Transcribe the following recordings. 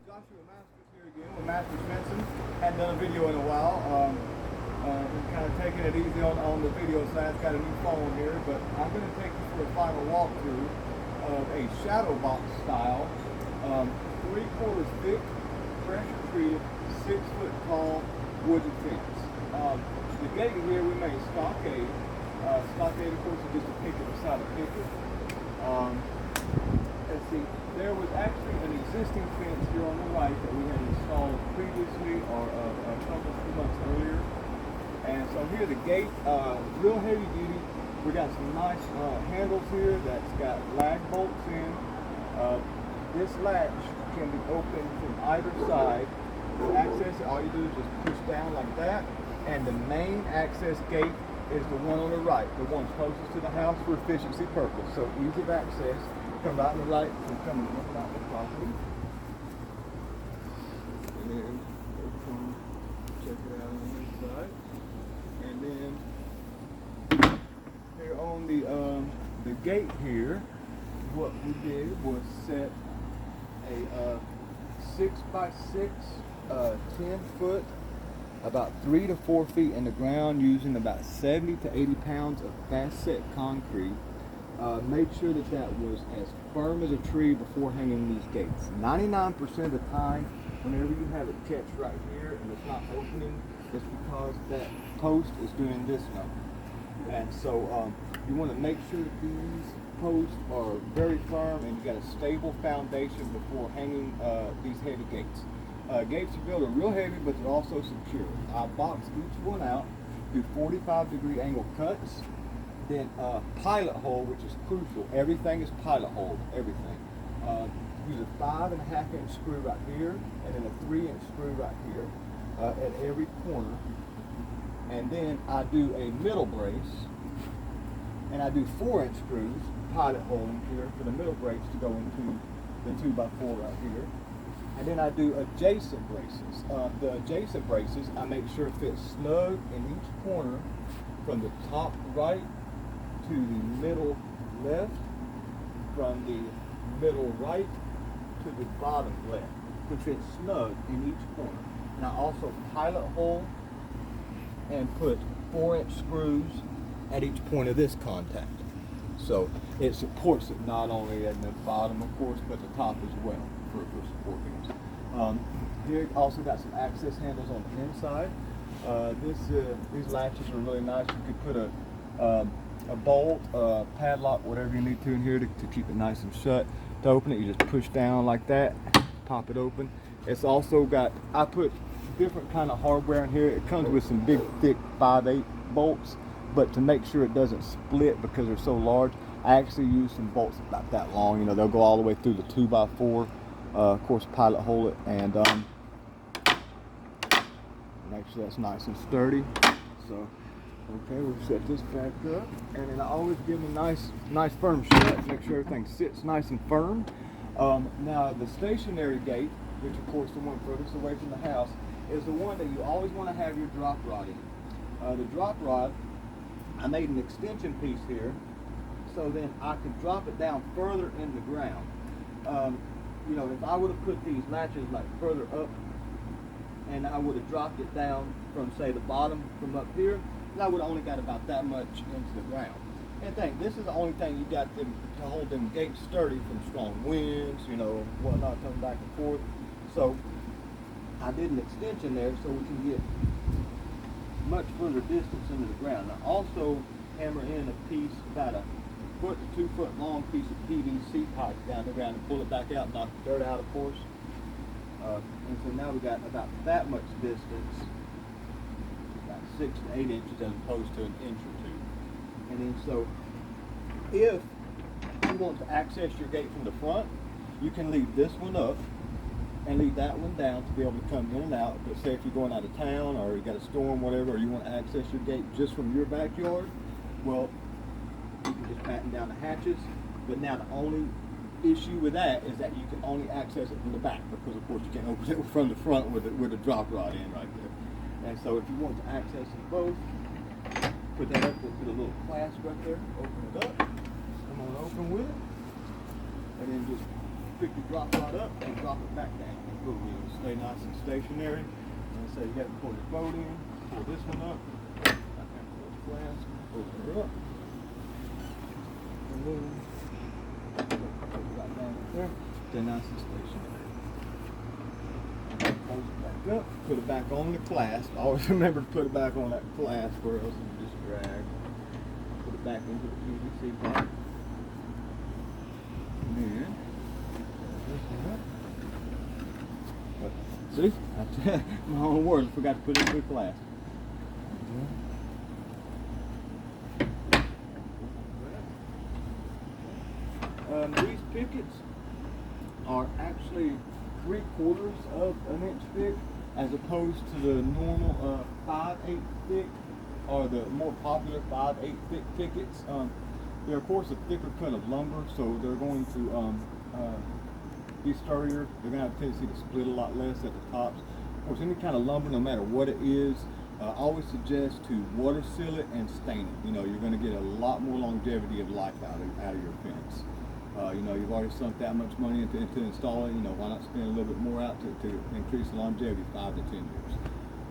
Joshua Masters here again with Masters Fencing. Hadn't done a video in a while. Kind of taking it easy on the video side. Got a new phone here, but I'm going to take you for a final walkthrough of a Shadowbox style, 3/4 thick, pressure treated, 6 foot tall wooden fence. The gate here we made stockade. Stockade, of course, is just a picket beside a picket. Let's see, there was actually an existing fence here on the right that we had installed previously or a couple of months earlier. And so here the gate, real heavy duty. We got some nice handles here that's got lag bolts in. This latch can be opened from either side. To access it, all you do is just push down like that. And the main access gate is the one on the right, the one closest to the house for efficiency purpose. So ease of access. Come right on the right and come in and out the property. And then we'll come check it out on this side. And then here on the gate here, what we did was set a 6x6 10 foot, about 3 to 4 feet in the ground, using about 70 to 80 pounds of fast set concrete. Made sure that that was as firm as a tree before hanging these gates. 99% of the time, whenever you have it catch right here and it's not opening, it's because that post is doing this now. And so you want to make sure that these posts are very firm and you got a stable foundation before hanging these heavy gates. Gates are built are real heavy, but they're also secure. I box each one out, do 45-degree angle cuts. Then pilot hole, which is crucial. Everything is pilot hole, everything. Use a 5.5-inch screw right here, and then a 3-inch screw right here at every corner. And then I do a middle brace, and I do 4-inch screws, pilot hole in here for the middle brace to go into the 2x4 right here. And then I do adjacent braces. The adjacent braces I make sure fit snug in each corner from the top right to the middle left, from the middle right to the bottom left, to fit snug in each corner. And I also pilot hole and put 4-inch screws at each point of this contact. So it supports it not only at the bottom, of course, but the top as well for supporting it. Here also got some access handles on the inside. These latches are really nice. You could put a bolt, padlock, whatever you need to in here to keep it nice and shut. To open it, you just push down like that, pop it open. It's also got, I put different kind of hardware in here. It comes with some big, thick 5/8 bolts, but to make sure it doesn't split because they're so large, I actually use some bolts about that long. You know, they'll go all the way through the 2x4. Of course, pilot hole it and make sure that's nice and sturdy. So, okay, we'll set this back up, and then I always give them a nice firm shut, make sure everything sits nice and firm. Now, the stationary gate, which of course the one furthest away from the house, is the one that you always want to have your drop rod in. The drop rod, I made an extension piece here, so then I could drop it down further in the ground. You know, if I would have put these latches like further up, and I would have dropped it down from, say, the bottom from up here, then I would have only got about that much into the ground. And think, this is the only thing you got them to hold them gates sturdy from strong winds, you know, whatnot, coming back and forth. So I did an extension there so we can get much further distance into the ground. I also hammer in a piece, about a 1 to 2 foot long piece of PVC pipe down the ground and pull it back out, knock the dirt out, of course. And so now we got about that much distance, about 6 to 8 inches as opposed to an inch or 2. And then so if you want to access your gate from the front, you can leave this one up and leave that one down to be able to come in and out. But say if you're going out of town or you got a storm, whatever, or you want to access your gate just from your backyard, well, you can just batten down the hatches. But now the only issue with that is that you can only access it from the back, because of course you can't open it from the front with a drop rod in right there. And so if you want to access them both, put that up into the little clasp right there, open it up, come on open with it, and then just pick the drop rod up and drop it back down. Boom, it'll stay nice and stationary. And so you got to pull your boat in, pull this one up, I can pull the flask, open her up, and then put it right down there. Stay nice and stationary. Close it back up, put it back on the clasp. Always remember to put it back on that clasp or else it'll just drag. Put it back into the PVC pipe. And then this one up. See? My own words, I forgot to put it into the clasp. These pickets are actually 3/4 of an inch thick, as opposed to the normal 5/8 thick, or the more popular 5/8 thick pickets. They're of course a thicker cut of lumber, so they're going to be sturdier. They're going to have a tendency to split a lot less at the tops. Of course, any kind of lumber, no matter what it is, I always suggest to water seal it and stain it. You know, you're going to get a lot more longevity of life out of your fence. You know, you've already sunk that much money into installing. You know, why not spend a little bit more out to increase the longevity 5 to 10 years.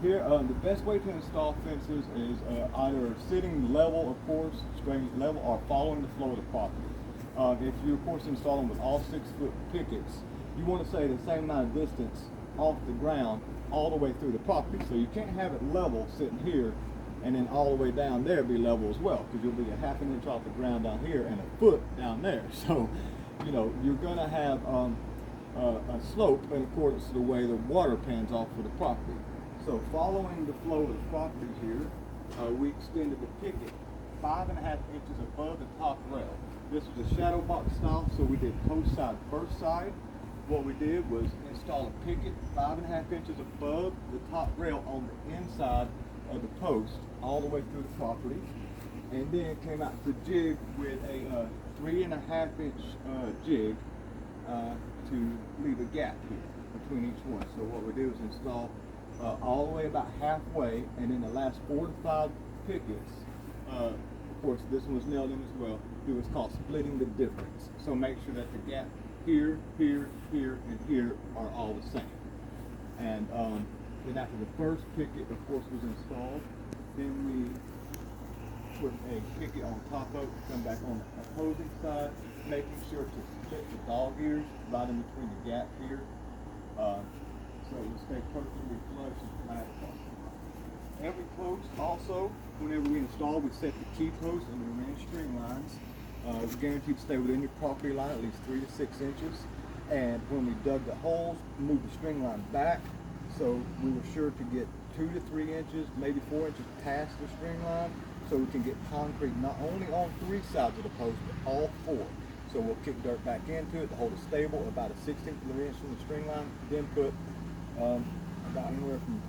Here, the best way to install fences is either sitting level, of course, straight level, or following the flow of the property. If you, of course, install them with all 6-foot pickets, you want to stay the same amount of distance off the ground all the way through the property. So you can't have it level sitting here and then all the way down there be level as well, because you'll be a 1/2 inch off the ground down here and 1 foot down there. So, you know, you're going to have a slope in accordance to the way the water pans off for the property. So following the flow of the property here, we extended the picket 5.5 inches above the top rail. This was a Shadowbox style, so we did post side, first side. What we did was install a picket 5.5 inches above the top rail on the inside of the post, all the way through the property, and then came out to jig with a 3.5 inch jig to leave a gap here between each one. So what we did was install all the way about halfway, and then the last 4 to 5 pickets, of course this one was nailed in as well, it was called splitting the difference. So make sure that the gap here, here, here, and here are all the same. And then after the first picket, of course, was installed, then we put a picket on top of it, come back on the opposing side, making sure to split the dog ears right in between the gap here, so it will stay perfectly flush and flat across the top. Every post also, whenever we install, we set the key post and the remaining string lines. We're guaranteed to stay within your property line at least 3 to 6 inches. And when we dug the holes, we moved the string line back, so we were sure to get 2 to 3 inches, maybe 4 inches past the string line, so we can get concrete not only on 3 sides of the post, but all 4. So we'll kick dirt back into it to hold it stable about a 1/16 of an inch from the string line, then put about anywhere from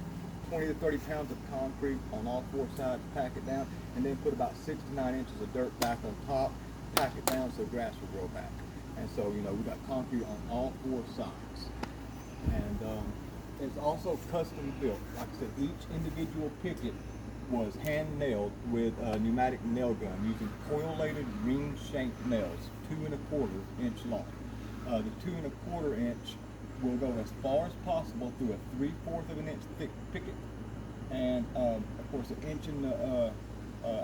20 to 30 pounds of concrete on all 4 sides, pack it down, and then put about 6 to 9 inches of dirt back on top, pack it down so grass will grow back. And so, you know, we got concrete on all 4 sides. And it's also custom built. Like I said, each individual picket was hand nailed with a pneumatic nail gun using coil-lated ring shank nails, 2¼ inch long. The 2¼ inch will go as far as possible through a 3/4 of an inch thick picket, and of course 1.5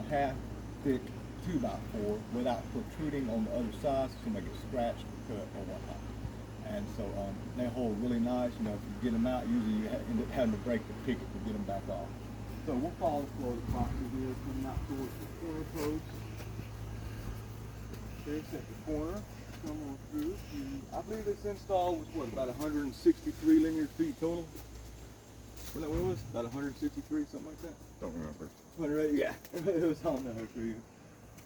inch thick 2x4 without protruding on the other side, so somebody gets scratched, cut, or whatnot. And so they hold really nice. You know, if you get them out, usually you end up having to break the picket to get them back off. So we'll follow the flow of the property here, coming out towards the corner post. There's at the corner. Come on through. I believe this install was what, about 163 linear feet total? What that was? About 163, something like that? Don't remember. 108, yeah. It was on there for you.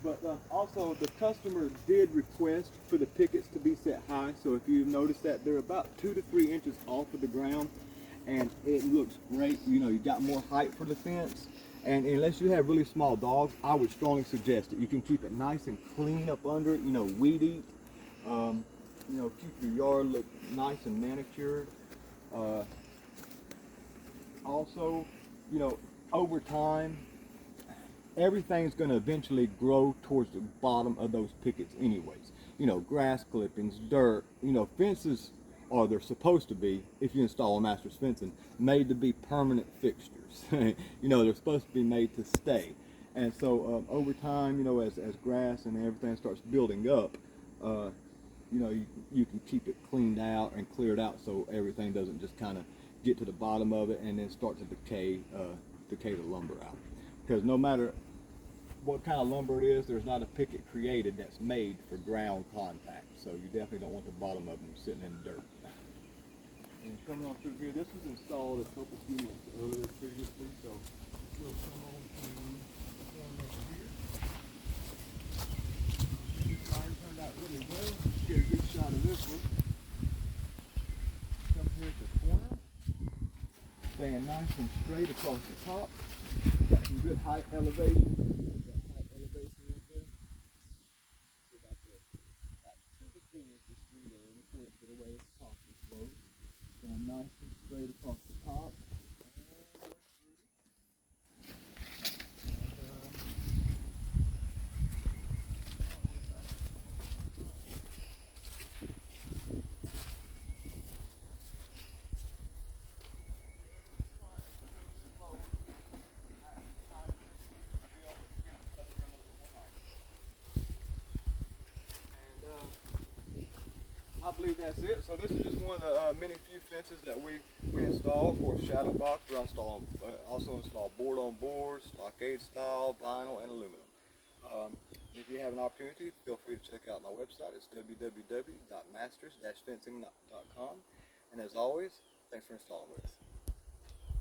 But also the customer did request for the pickets to be set high. So if you notice that they're about 2 to 3 inches off of the ground, and it looks great. You know, you got more height for the fence. And unless you have really small dogs, I would strongly suggest it. You can keep it nice and clean up under it, you know, weed eat. You know, keep your yard look nice and manicured. Also, you know, over time, everything's going to eventually grow towards the bottom of those pickets anyways. grass clippings, dirt. Fences are, they're supposed to be, if you install a master's fencing, made to be permanent fixtures. They're supposed to be made to stay. And so over time, as grass and everything starts building up, you can keep it cleaned out and cleared out so everything doesn't just kind of get to the bottom of it and then start to decay the lumber out. Because no matter what kind of lumber it is, there's not a picket created that's made for ground contact. So you definitely don't want the bottom of them sitting in the dirt. And coming on through here, this was installed a couple few months earlier previously, so we'll come on through over here. This line turned out really well. Get a good shot of this one. Come here at the corner, staying nice and straight across the top. Got some good height elevation. Got height elevation right there. So about to the finish the street area, before it get away at the top of the slope. Going nice and straight across the top. I believe that's it. So this is just one of the many few fences that we installed for Shadowbox. We also install board on board, stockade style, vinyl, and aluminum. If you have an opportunity, feel free to check out my website. It's www.masters-fencing.com. And as always, thanks for installing with us.